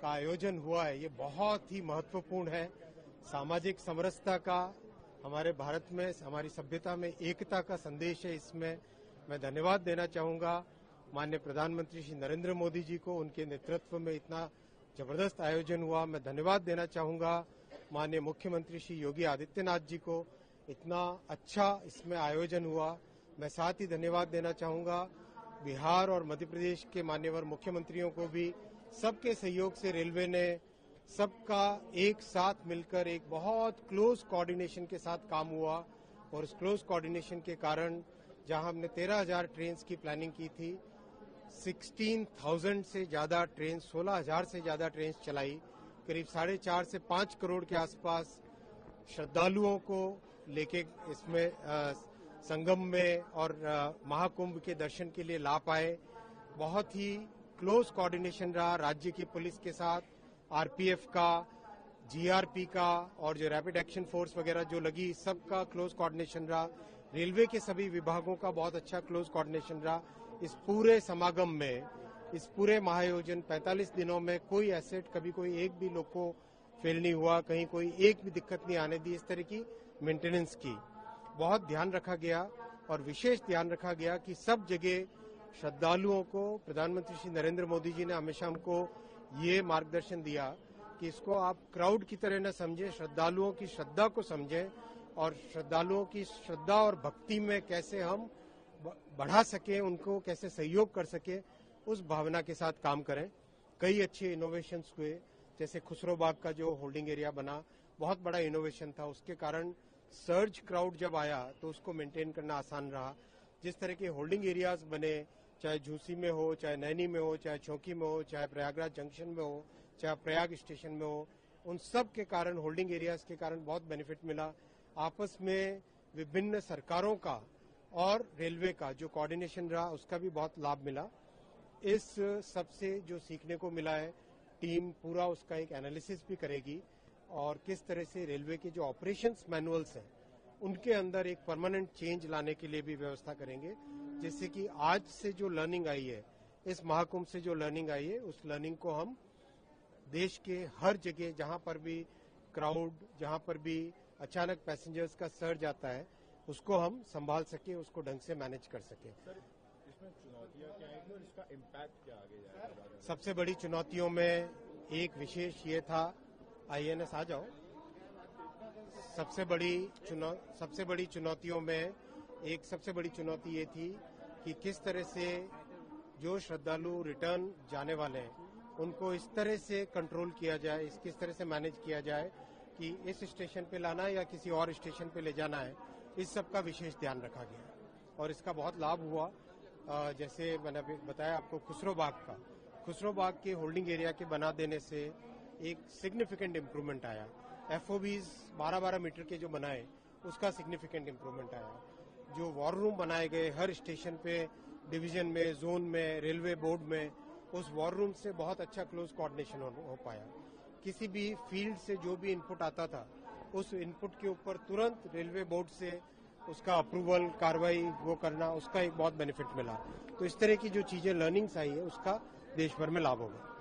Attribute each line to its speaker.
Speaker 1: का आयोजन हुआ है, ये बहुत ही महत्वपूर्ण है। सामाजिक समरसता का हमारे भारत में, हमारी सभ्यता में एकता का संदेश है। इसमें मैं धन्यवाद देना चाहूंगा माननीय प्रधानमंत्री श्री नरेंद्र मोदी जी को, उनके नेतृत्व में इतना जबरदस्त आयोजन हुआ। मैं धन्यवाद देना चाहूंगा माननीय मुख्यमंत्री श्री योगी आदित्यनाथ जी को, इतना अच्छा इसमें आयोजन हुआ। मैं साथ ही धन्यवाद देना चाहूंगा बिहार और मध्य प्रदेश के मान्यवर मुख्यमंत्रियों को भी। सबके सहयोग से रेलवे ने सबका एक साथ मिलकर एक बहुत क्लोज कोऑर्डिनेशन के साथ काम हुआ, और उस क्लोज कोऑर्डिनेशन के कारण जहां हमने 13,000 ट्रेन की प्लानिंग की थी, 16,000 से ज्यादा ट्रेन, 16,000 से ज्यादा ट्रेन चलाई। करीब 4.5 से 5 करोड़ के आसपास श्रद्धालुओं को लेके इसमें संगम में और महाकुंभ के दर्शन के लिए ला पाए। बहुत ही क्लोज कोऑर्डिनेशन रहा राज्य की पुलिस के साथ, आरपीएफ का, जीआरपी का और जो रैपिड एक्शन फोर्स वगैरह जो लगी, सबका क्लोज कोऑर्डिनेशन रहा। रेलवे के सभी विभागों का बहुत अच्छा क्लोज कोऑर्डिनेशन रहा। इस पूरे समागम में, इस पूरे महाआयोजन 45 दिनों में कोई एसेट, कभी कोई एक भी लोग को फेल नहीं हुआ, कहीं कोई एक भी दिक्कत नहीं आने दी। इस तरह की मेंटेनेंस की बहुत ध्यान रखा गया, और विशेष ध्यान रखा गया कि सब जगह श्रद्धालुओं को प्रधानमंत्री श्री नरेंद्र मोदी जी ने हमेशा हमको ये मार्गदर्शन दिया कि इसको आप क्राउड की तरह न समझें, श्रद्धालुओं की श्रद्धा को समझें, और श्रद्धालुओं की श्रद्धा और भक्ति में कैसे हम बढ़ा सके, उनको कैसे सहयोग कर सके, उस भावना के साथ काम करें। कई अच्छे इनोवेशंस हुए, जैसे खुसरो बाग का जो होल्डिंग एरिया बना, बहुत बड़ा इनोवेशन था। उसके कारण सर्ज क्राउड जब आया तो उसको मेंटेन करना आसान रहा। जिस तरह के होल्डिंग एरियाज बने, चाहे झूसी में हो, चाहे नैनी में हो, चाहे चौकी में हो, चाहे प्रयागराज जंक्शन में हो, चाहे प्रयाग स्टेशन में हो, उन सब के कारण, होल्डिंग एरियाज के कारण बहुत बेनिफिट मिला। आपस में विभिन्न सरकारों का और रेलवे का जो कोऑर्डिनेशन रहा, उसका भी बहुत लाभ मिला। इस सबसे जो सीखने को मिला है, टीम पूरा उसका एक एनालिसिस भी करेगी, और किस तरह से रेलवे के जो ऑपरेशंस मैनुअल्स हैं उनके अंदर एक परमानेंट चेंज लाने के लिए भी व्यवस्था करेंगे, जिससे कि आज से जो लर्निंग आई है, इस महाकुंभ से जो लर्निंग आई है, उस लर्निंग को हम देश के हर जगह जहां पर भी क्राउड, जहां पर भी अचानक पैसेंजर्स का सर्ज आता है, उसको हम संभाल सके, उसको ढंग से मैनेज कर सके।
Speaker 2: सर, इसमें चुनौतियां क्या आएंगी और इसका इम्पैक्ट क्या आगे जाएगा?
Speaker 1: सबसे बड़ी चुनौतियों में एक विशेष ये था, आईएनएस आ जाओ। सबसे बड़ी चुनौतियों में एक सबसे बड़ी चुनौती ये थी कि किस तरह से जो श्रद्धालु रिटर्न जाने वाले हैं उनको इस तरह से कंट्रोल किया जाए, किस तरह से मैनेज किया जाए कि इस स्टेशन पे लाना है या किसी और स्टेशन पे ले जाना है। इस सब का विशेष ध्यान रखा गया, और इसका बहुत लाभ हुआ। जैसे मैंने अभी बताया आपको, खुसरो बाग के होल्डिंग एरिया के बना देने से एक सिग्निफिकेंट इम्प्रूवमेंट आया। एफओबीज 12-12 मीटर के जो बनाए, उसका सिग्निफिकेंट इम्प्रूवमेंट आया। जो वॉर रूम बनाए गए हर स्टेशन पे, डिवीजन में, जोन में, रेलवे बोर्ड में, उस वॉर रूम से बहुत अच्छा क्लोज कोऑर्डिनेशन हो पाया। किसी भी फील्ड से जो भी इनपुट आता था, उस इनपुट के ऊपर तुरंत रेलवे बोर्ड से उसका अप्रूवल, कार्रवाई वो करना, उसका एक बहुत बेनिफिट मिला। तो इस तरह की जो चीजें लर्निंग्स आई है, उसका देश भर में लाभ होगा।